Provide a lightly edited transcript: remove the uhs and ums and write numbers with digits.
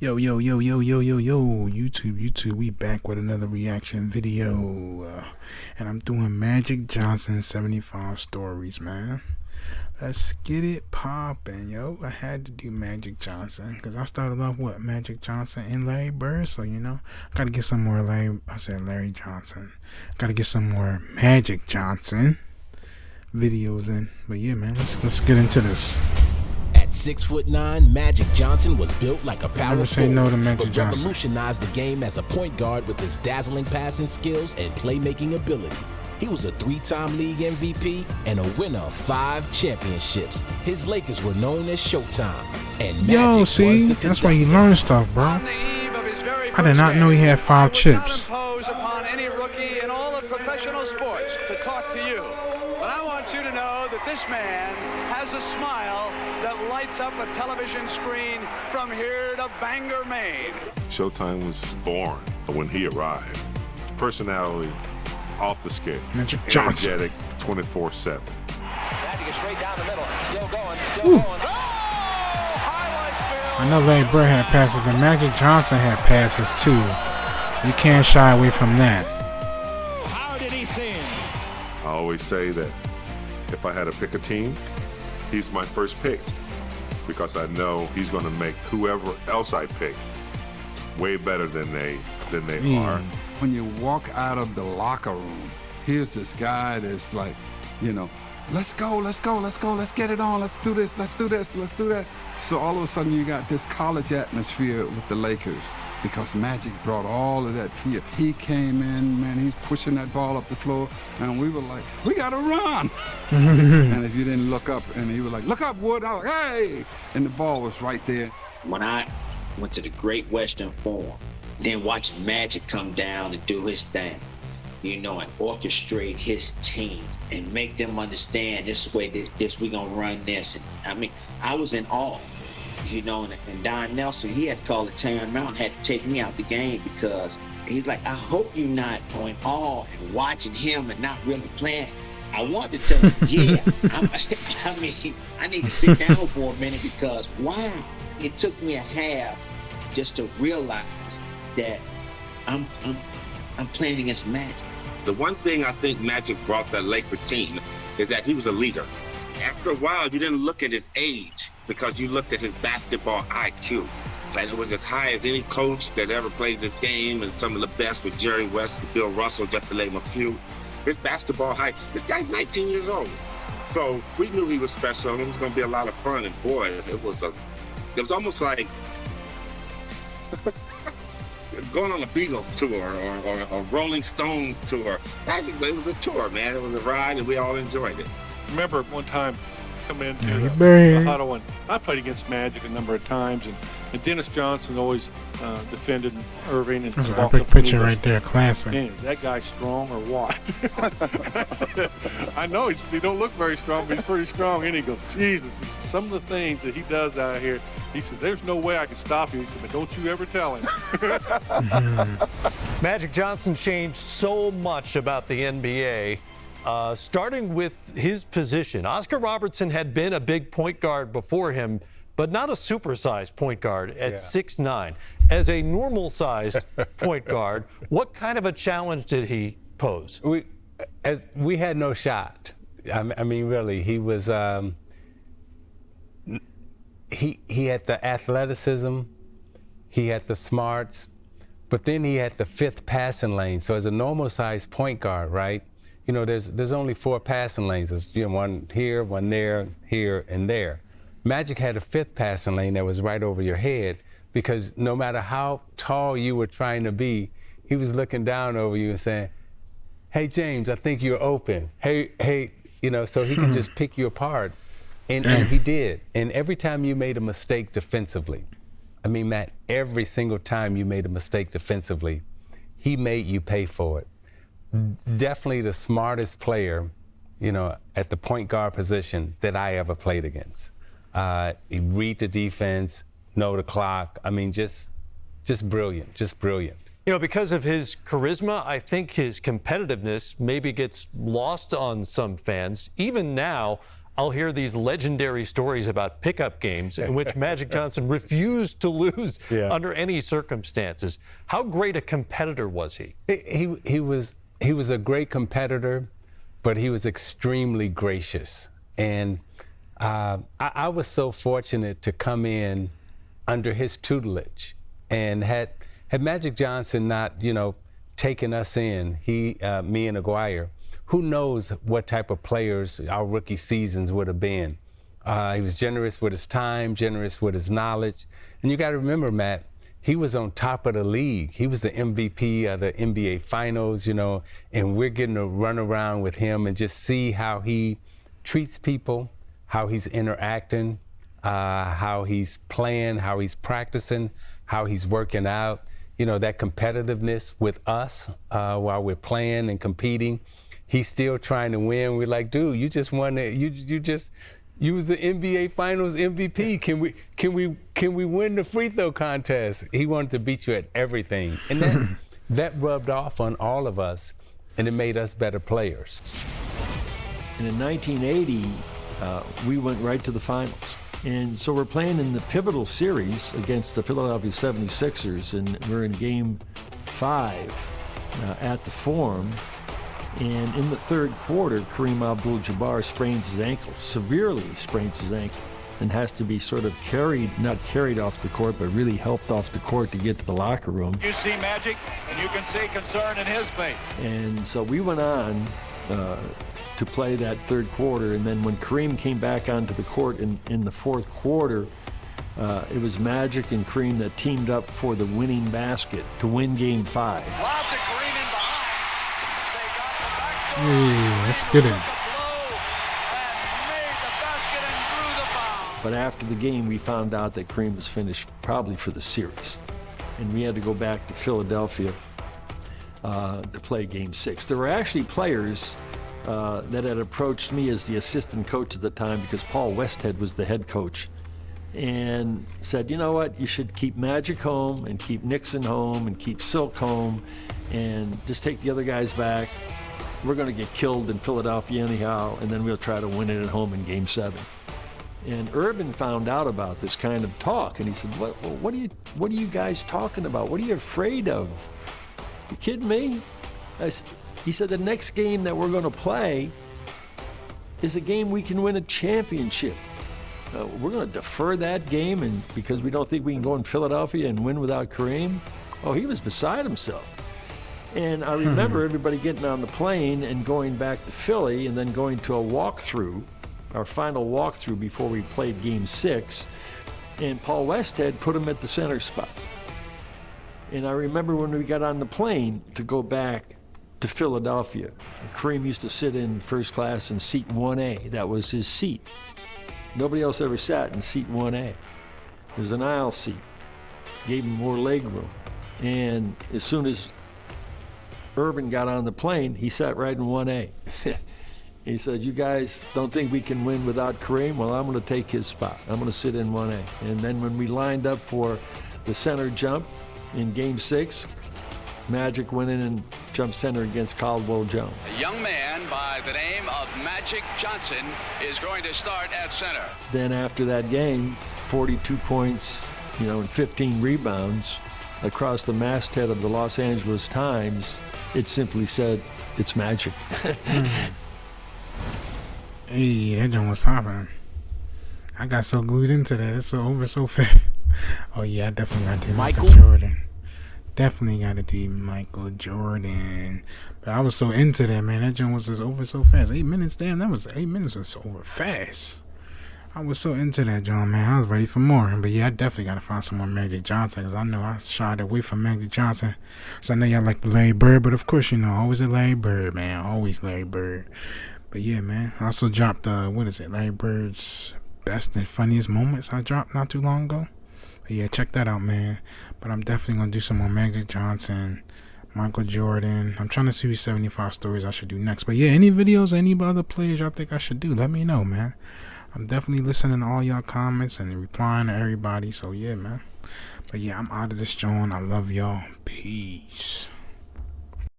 Yo, yo, yo, yo, yo, yo, yo, YouTube, we back with another reaction video. And I'm doing Magic Johnson 75 stories, man. Let's get it poppin', yo. I had to do Magic Johnson, because I started off with Magic Johnson and Larry Bird, so, you know, I gotta get some more Larry Johnson. Gotta get some more Magic Johnson videos in. But yeah, man, let's get into this. At 6'9", Magic Johnson was built like a power Never say no to Magic but Johnson. revolutionized the game as a point guard with his dazzling passing skills and playmaking ability. He was a 3-time league MVP and a winner of 5 championships. His Lakers were known as Showtime. And Yo, see, that's why you learn stuff, bro. I did not know he had 5 chips. Upon any rookie in all of professional sports to talk to you. But I want you to know that this man has a smile that lights up a television screen from here to Bangor, Maine. Showtime was born when he arrived. Personality off the scale. Magic Johnson. Energetic 24/7. Magic is straight down the middle. Still going. Oh, highlights, I know Larry Bird had passes, but Magic Johnson had passes too. You can't shy away from that. How did he sing? I always say that if I had to pick a team, he's my first pick because I know he's going to make whoever else I pick way better than they are. When you walk out of the locker room, here's this guy that's like, you know, let's go, let's get it on, let's do this, let's do that. So all of a sudden you got this college atmosphere with the Lakers because Magic brought all of that fear. He came in, man, he's pushing that ball up the floor, and we were like, we gotta run. And if you didn't look up, and he was like, look up, Wood, I was, hey! And the ball was right there. When I went to the Great Western Forum, then watching Magic come down and do his thing, you know, and orchestrate his team and make them understand this way, this we gonna run this. And I mean, I was in awe, you know, and Don Nelson, he had called a timeout and had to take me out the game because he's like, I hope you're not going awe and watching him and not really playing. I wanted to tell him, yeah, I mean, I need to sit down for a minute because wow, it took me a half just to realize that I'm playing against Magic. The one thing I think Magic brought that Lakers team is that he was a leader. After a while, you didn't look at his age because you looked at his basketball IQ. And it was as high as any coach that ever played this game, and some of the best with Jerry West and Bill Russell, just to name a few. His basketball height, this guy's 19 years old. So we knew he was special and it was going to be a lot of fun. And boy, it was almost like going on a Beatles tour or a Rolling Stones tour. Actually, it was a tour, man. It was a ride, and we all enjoyed it. Remember one time coming into Larry the Bird. huddle, and I played against Magic a number of times, and Dennis Johnson always defended Irving. And That's an walked epic up to me picture and right there, classic. Man, is that guy strong or what? I said, I know he don't look very strong, but he's pretty strong. And he goes, Jesus, he said, some of the things that he does out here, he said, there's no way I can stop you. He said, but don't you ever tell him. Magic Johnson changed so much about the NBA, starting with his position. Oscar Robertson had been a big point guard before him, but not a supersized point guard at 6'9". As a normal-sized point guard, what kind of a challenge did he pose? We had no shot. I mean, really, he was. He had the athleticism, he had the smarts, but then he had the 5th passing lane. So as a normal-sized point guard, right? You know, there's only 4 passing lanes. There's, you know, one here, one there, here, and there. Magic had a 5th passing lane that was right over your head because no matter how tall you were trying to be, he was looking down over you and saying, hey, James, I think you're open. Hey, you know, so he could just pick you apart. And he did. And every time you made a mistake defensively, I mean, Matt, every single time you made a mistake defensively, he made you pay for it. Definitely the smartest player, you know, at the point guard position that I ever played against. He read the defense, know the clock. I mean, just brilliant, just brilliant. You know, because of his charisma, I think his competitiveness maybe gets lost on some fans. Even now, I'll hear these legendary stories about pickup games in which Magic Johnson refused to lose under any circumstances. How great a competitor was he? He was a great competitor, but he was extremely gracious. And I was so fortunate to come in under his tutelage. And had Magic Johnson not, taken us in, me and Aguirre, who knows what type of players our rookie seasons would have been. He was generous with his time, generous with his knowledge. And you got to remember, Matt, he was on top of the league. He was the MVP of the NBA Finals, and we're getting to run around with him and just see how he treats people, how he's interacting, how he's playing, how he's practicing, how he's working out. That competitiveness with us while we're playing and competing. He's still trying to win. We're like, dude, you just won it. You was the NBA Finals MVP. Can we win the free throw contest? He wanted to beat you at everything, and that rubbed off on all of us, and it made us better players. And in 1980, we went right to the finals. And so we're playing in the pivotal series against the Philadelphia 76ers, and we're in game 5 at the Forum. And in the third quarter, Kareem Abdul-Jabbar sprains his ankle, severely sprains his ankle, and has to be sort of not carried off the court, but really helped off the court to get to the locker room. You see Magic, and you can see concern in his face. And so we went on to play that third quarter, and then when Kareem came back onto the court in the fourth quarter, it was Magic and Kareem that teamed up for the winning basket to win game 5. Yeah, let's get it. But after the game, we found out that Kareem was finished probably for the series. And we had to go back to Philadelphia to play game 6. There were actually players that had approached me as the assistant coach at the time, because Paul Westhead was the head coach, and said, you know what, you should keep Magic home and keep Nixon home and keep Silk home and just take the other guys back. We're going to get killed in Philadelphia anyhow, and then we'll try to win it at home in game 7. And Urban found out about this kind of talk, and he said, what are you guys talking about? What are you afraid of? You kidding me? He said, the next game that we're going to play is a game we can win a championship. We're going to defer that game and because we don't think we can go in Philadelphia and win without Kareem? Oh, he was beside himself. And I remember everybody getting on the plane and going back to Philly and then going to a walkthrough, our final walkthrough before we played game 6. And Paul Westhead put him at the center spot. And I remember when we got on the plane to go back to Philadelphia, Kareem used to sit in first class in seat 1A. That was his seat. Nobody else ever sat in seat 1A. It was an aisle seat. Gave him more leg room. And as soon as Urban got on the plane, he sat right in 1A. He said, you guys don't think we can win without Kareem? Well, I'm going to take his spot. I'm going to sit in 1A. And then when we lined up for the center jump in game 6, Magic went in and jumped center against Caldwell Jones. A young man by the name of Magic Johnson is going to start at center. Then after that game, 42 points, and 15 rebounds across the masthead of the Los Angeles Times. It simply said, it's Magic. Hey, that joint was popping. I got so glued into that. It's over so fast. Oh, yeah, I definitely got to Michael Jordan. Definitely got to do Michael Jordan. But I was so into that, man. That joint was just over so fast. 8 minutes, damn, 8 minutes was over fast. I was so into that joint, man. I was ready for more. But yeah, I definitely got to find some more Magic Johnson, because I know I shied away from Magic Johnson. So I know y'all like the Larry Bird, but of course, always a Larry Bird, man. Always Larry Bird. But yeah, man. I also dropped, Larry Bird's best and funniest moments I dropped not too long ago. But yeah, check that out, man. But I'm definitely going to do some more Magic Johnson, Michael Jordan. I'm trying to see 75 stories I should do next. But yeah, any videos, any other players y'all think I should do, let me know, man. I'm definitely listening to all y'all comments and replying to everybody. So yeah, man. But yeah, I'm out of this joint. I love y'all. Peace.